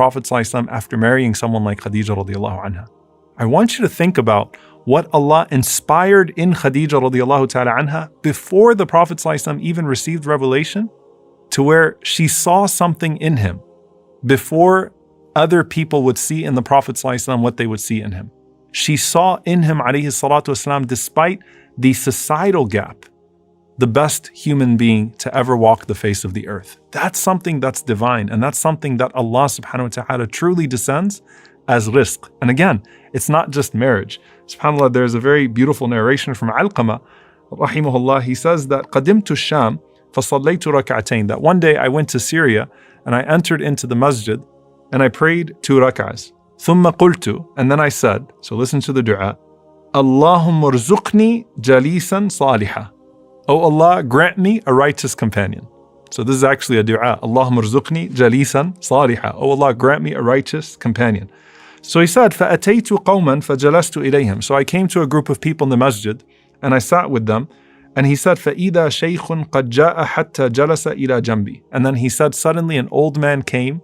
Prophet ﷺ after marrying someone like Khadija radiallahu anha. I want you to think about what Allah inspired in Khadija radiallahu ta'ala anha before the Prophet ﷺ even received revelation, to where she saw something in him before other people would see in the Prophet ﷺ what they would see in him. She saw in him, alayhi salatu wasalam, despite the societal gap, the best human being to ever walk the face of the earth. That's something that's divine, and that's something that Allah subhanahu wa ta'ala truly descends as rizq. And again, it's not just marriage. SubhanAllah, there's a very beautiful narration from Alqamah, rahimahullah. He says that قَدِمْتُ الشَّامِ فَصَلَّيْتُ رَكَعَتَيْن, that one day I went to Syria and I entered into the masjid and I prayed 2 rak'ahs. ثُمَّ قُلْتُ, and then I said, so listen to the dua, اللهم ارزقني جليسا صالحا. Oh Allah, grant me a righteous companion. So this is actually a dua. Allahumma rzuqni jalisan saliha. Oh Allah, grant me a righteous companion. So he said, فَأَتَيْتُ قَوْمًا فَجَلَسْتُ إِلَيْهِمْ. So I came to a group of people in the masjid and I sat with them. And he said, فَإِذَا شَيْخٌ قَدْ جَاءَ حَتَّى جَلَسَ إِلَى جَنْبِي. And then he said, suddenly an old man came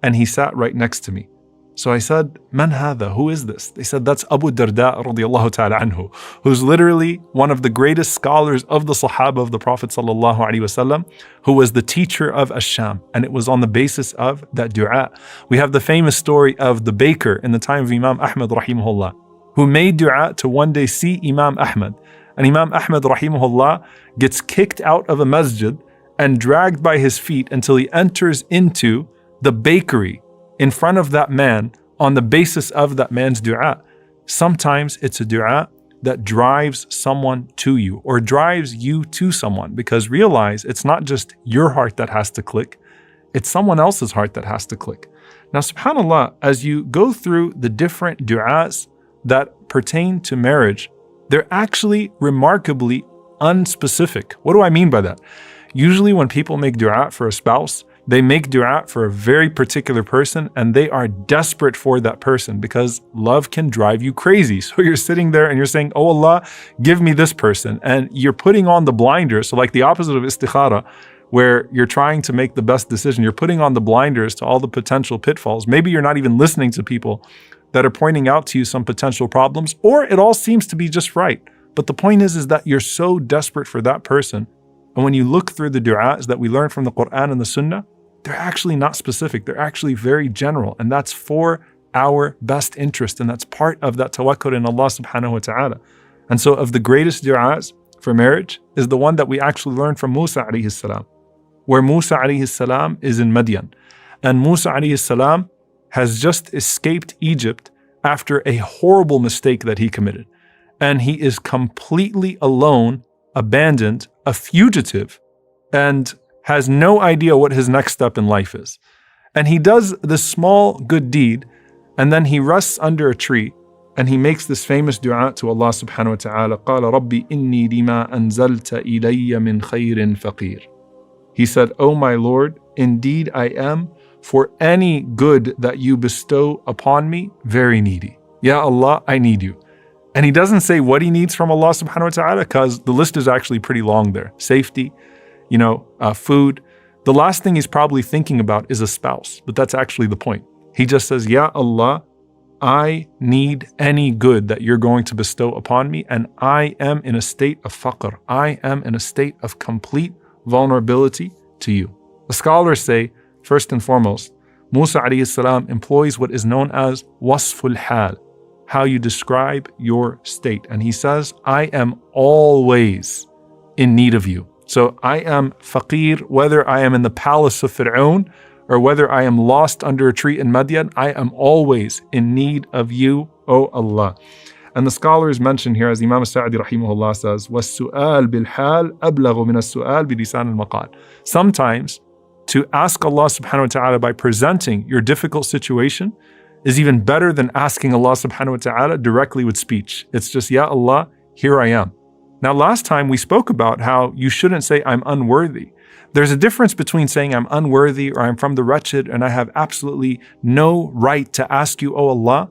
and he sat right next to me. So I said, Man hadha? Who is this? They said, that's Abu Darda radiallahu ta'ala anhu, who's literally one of the greatest scholars of the Sahaba of the Prophet sallallahu alaihi wasallam, who was the teacher of Ash-Sham. And it was on the basis of that dua. We have the famous story of the baker in the time of Imam Ahmad rahimahullah, who made dua to one day see Imam Ahmad. And Imam Ahmad rahimahullah gets kicked out of a masjid and dragged by his feet until he enters into the bakery in front of that man on the basis of that man's dua. Sometimes it's a dua that drives someone to you or drives you to someone, because realize it's not just your heart that has to click, it's someone else's heart that has to click. Now, subhanAllah, as you go through the different du'as that pertain to marriage, they're actually remarkably unspecific. What do I mean by that? Usually when people make dua for a spouse, they make dua for a very particular person and they are desperate for that person, because love can drive you crazy. So you're sitting there and you're saying, oh Allah, give me this person. And you're putting on the blinders. So like the opposite of istikhara, where you're trying to make the best decision, you're putting on the blinders to all the potential pitfalls. Maybe you're not even listening to people that are pointing out to you some potential problems, or it all seems to be just right. But the point is that you're so desperate for that person. And when you look through the du'as that we learn from the Quran and the Sunnah, they're actually not specific. They're actually very general. And that's for our best interest. And that's part of that tawakkul in Allah subhanahu wa ta'ala. And so of the greatest du'as for marriage is the one that we actually learned from Musa alayhi salam, where Musa alayhi salam is in Madian. And Musa alayhi salam has just escaped Egypt after a horrible mistake that he committed. And he is completely alone, abandoned, a fugitive, and has no idea what his next step in life is. And he does this small good deed, and then he rests under a tree, and he makes this famous dua to Allah subhanahu wa ta'ala, قَالَ رَبِّ إِنِّي لِمَا أَنزَلْتَ إِلَيَّ مِنْ خَيْرٍ فَقِيرٌ. He said, oh my Lord, indeed I am, for any good that you bestow upon me, very needy. Ya Allah, I need you. And he doesn't say what he needs from Allah subhanahu wa ta'ala, because the list is actually pretty long there. Safety, food. The last thing he's probably thinking about is a spouse, but that's actually the point. He just says, Ya Allah, I need any good that you're going to bestow upon me, and I am in a state of faqr. I am in a state of complete vulnerability to you. The scholars say, first and foremost, Musa alayhi salam employs what is known as wasful hal, how you describe your state. And he says, I am always in need of you. So I am faqir, whether I am in the palace of Fir'aun or whether I am lost under a tree in Madian, I am always in need of you, O Allah. And the scholars mention here, as Imam Sa'di rahimahullah says, وَالسُّؤَالِ بِالْحَالِ أَبْلَغُ مِنَ السُّؤَالِ بِلِسَانِ الْمَقَالِ. Sometimes to ask Allah subhanahu wa ta'ala by presenting your difficult situation is even better than asking Allah subhanahu wa ta'ala directly with speech. It's just, Ya Allah, here I am. Now, last time we spoke about how you shouldn't say, I'm unworthy. There's a difference between saying I'm unworthy or I'm from the wretched and I have absolutely no right to ask you, oh Allah,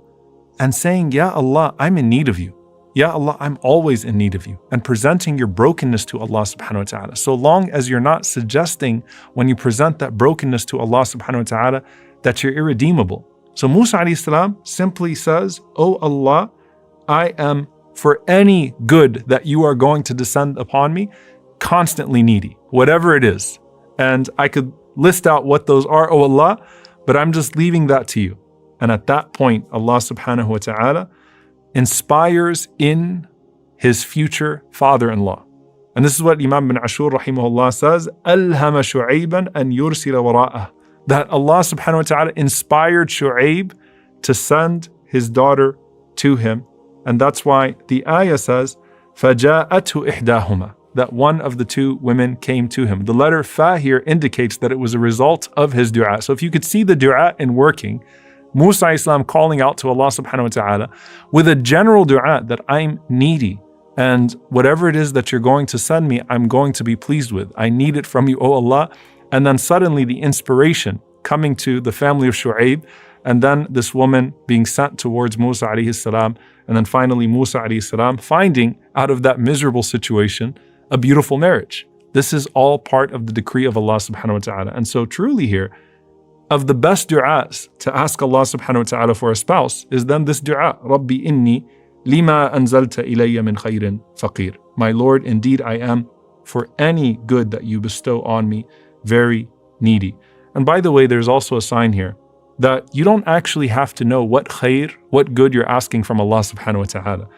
and saying, Ya Allah, I'm in need of you. Ya Allah, I'm always in need of you. And presenting your brokenness to Allah subhanahu wa ta'ala. So long as you're not suggesting when you present that brokenness to Allah subhanahu wa ta'ala that you're irredeemable. So Musa alayhi salam simply says, "Oh Allah, I am, for any good that you are going to descend upon me, constantly needy, whatever it is." And I could list out what those are, "Oh Allah," but I'm just leaving that to you. And at that point, Allah subhanahu wa ta'ala inspires in his future father-in-law. And this is what Imam bin Ashur rahimahullah says, "Alhama Shu'ayban an yursila wara'ah." That Allah subhanahu wa ta'ala inspired Shu'ayb to send his daughter to him. And that's why the ayah says, فَجَاءَتْهُ إِحْدَاهُمَا, that one of the two women came to him. The letter fa here indicates that it was a result of his dua. So if you could see the dua in working, Musa alayhi salam calling out to Allah subhanahu wa ta'ala with a general dua that I'm needy, and whatever it is that you're going to send me, I'm going to be pleased with. I need it from you, O Allah. And then suddenly the inspiration coming to the family of Shu'ayb, and then this woman being sent towards Musa alayhi salam, and then finally Musa alayhi salam finding out of that miserable situation a beautiful marriage. This is all part of the decree of Allah subhanahu wa ta'ala. And so truly here, of the best du'as to ask Allah subhanahu wa ta'ala for a spouse is then this du'a, Rabbi inni lima anzalta ilayya min khayrin faqir. My Lord, indeed I am, for any good that you bestow on me, very needy. And by the way, there's also a sign here that you don't actually have to know what khair, what good you're asking from Allah subhanahu wa ta'ala.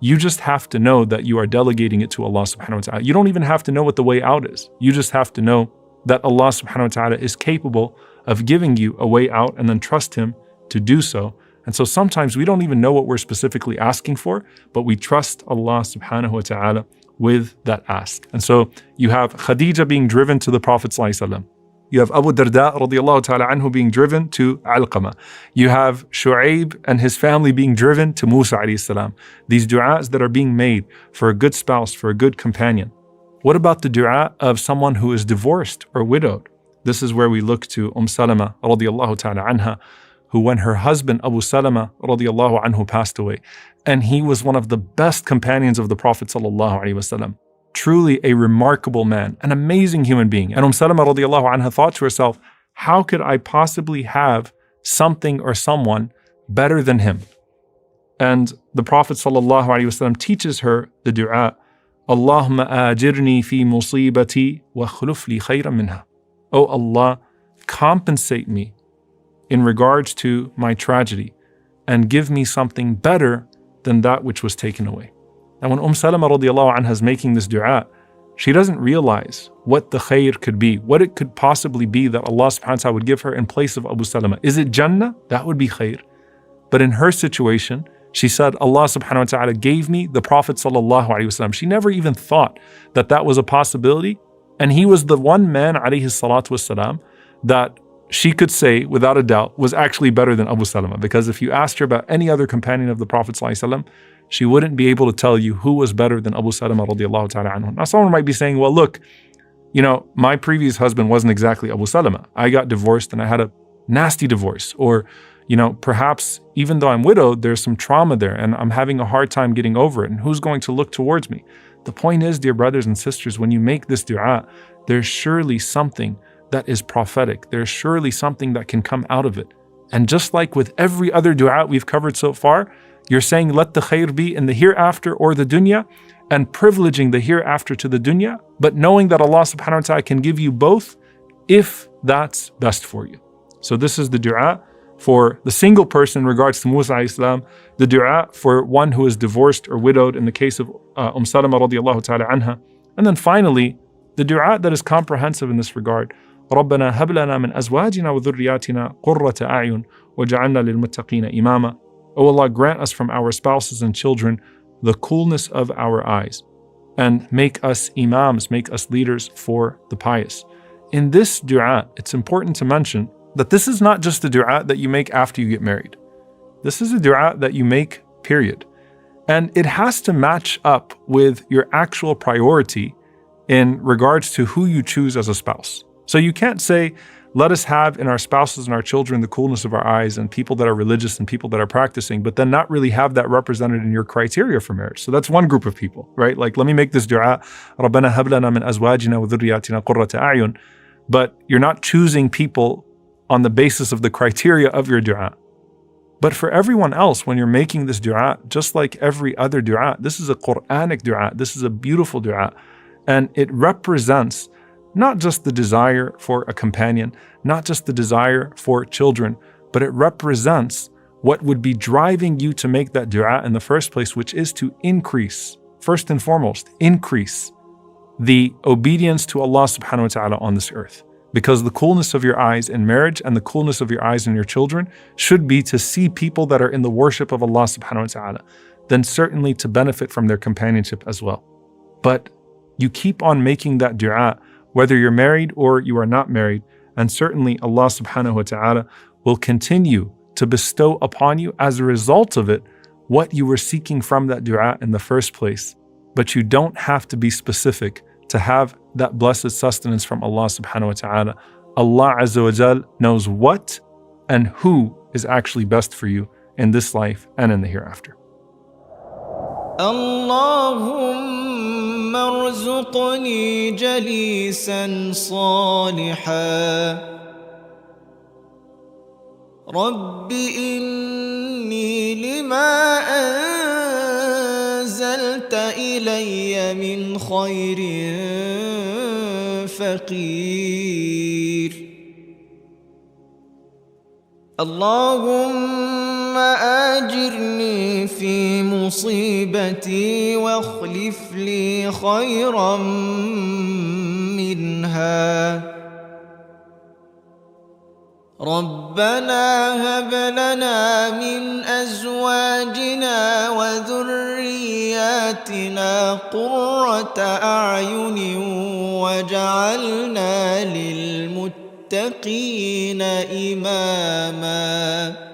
You just have to know that you are delegating it to Allah subhanahu wa ta'ala. You don't even have to know what the way out is. You just have to know that Allah subhanahu wa ta'ala is capable of giving you a way out, and then trust Him to do so. And so sometimes we don't even know what we're specifically asking for, but we trust Allah subhanahu wa ta'ala with that ask. And so you have Khadija being driven to the Prophet sallallahu alaihi wasallam. You have Abu Darda radiallahu ta'ala anhu being driven to Alqamah. You have Shu'ayb and his family being driven to Musa alayhi salam. These du'as that are being made for a good spouse, for a good companion. What about the du'a of someone who is divorced or widowed? This is where we look to Salama radiallahu ta'ala anha, who when her husband Abu Salama radiallahu anhu passed away, and he was one of the best companions of the Prophet sallallahu alaihi wasallam. Truly a remarkable man, an amazing human being. And Salama radiallahu anha thought to herself, how could I possibly have something or someone better than him? And the Prophet sallallahu alaihi wasallam teaches her the dua, Allahumma ajirni fi musibati wa khuluf li khayran minha. Oh Allah, compensate me in regards to my tragedy and give me something better than that which was taken away. And when Salama radiallahu anha is making this dua, she doesn't realize what the khair could be, what it could possibly be that Allah subhanahu wa ta'ala would give her in place of Abu Salama. Is it Jannah? That would be khair. But in her situation, she said, Allah subhanahu wa ta'ala gave me the Prophet sallallahu alaihi wasallam. She never even thought that that was a possibility. And he was the one man alayhi salatu wasalam that she could say without a doubt was actually better than Abu Salama. Because if you asked her about any other companion of the Prophet sallallahu alaihi wasallam, she wouldn't be able to tell you who was better than Abu Salama radiallahu ta'ala anhu. Now someone might be saying, well look, my previous husband wasn't exactly Abu Salama. I got divorced and I had a nasty divorce. Or, perhaps even though I'm widowed, there's some trauma there and I'm having a hard time getting over it. And who's going to look towards me? The point is, dear brothers and sisters, when you make this dua, there's surely something that is prophetic. There's surely something that can come out of it. And just like with every other dua we've covered so far, you're saying, let the khair be in the hereafter or the dunya, and privileging the hereafter to the dunya, but knowing that Allah subhanahu wa ta'ala can give you both if that's best for you. So this is the dua for the single person in regards to Musa alayhi salam, the dua for one who is divorced or widowed in the case of Salama radiallahu ta'ala anha. And then finally, the dua that is comprehensive in this regard, رَبَّنَا هَبْ لَنَا مِنْ أَزْوَاجِنَا وَذُرِّيَّاتِنَا قُرَّةَ أَعْيُنٍ وَجَعَلْنَا لِلْمُتَّقِينَ إِمَامًا. O Allah, grant us from our spouses and children the coolness of our eyes, and make us imams, make us leaders for the pious. In this dua, it's important to mention that this is not just a dua that you make after you get married. This is a dua that you make, period. And it has to match up with your actual priority in regards to who you choose as a spouse. So you can't say, let us have in our spouses and our children the coolness of our eyes and people that are religious and people that are practicing, but then not really have that represented in your criteria for marriage. So that's one group of people, right? Like, let me make this dua, رَبَّنَا هَبْ لَنَا مِنْ أَزْوَاجِنَا وَذُرِّيَّاتِنَا قُرَّةَ أَعْيُنٍ, but you're not choosing people on the basis of the criteria of your dua. But for everyone else, when you're making this dua, just like every other dua, this is a Quranic dua, this is a beautiful dua, and it represents not just the desire for a companion, not just the desire for children, but it represents what would be driving you to make that dua in the first place, which is to increase, first and foremost, increase the obedience to Allah subhanahu wa ta'ala on this earth. Because the coolness of your eyes in marriage and the coolness of your eyes in your children should be to see people that are in the worship of Allah subhanahu wa ta'ala, then certainly to benefit from their companionship as well. But you keep on making that dua, whether you're married or you are not married, and certainly Allah subhanahu wa ta'ala will continue to bestow upon you as a result of it what you were seeking from that dua in the first place. But you don't have to be specific to have that blessed sustenance from Allah subhanahu wa ta'ala. Allah Azza wa Jal knows what and who is actually best for you in this life and in the hereafter. Allahumma arzuqni jalisan salihan Rabbi inni lima أنزلت إلي من خير فقير اللهم آجرني في مصيبتي واخلف لي خيرا منها ربنا هب لنا من أزواجنا وذرياتنا قرة أعين واجعلنا للمتقين إماما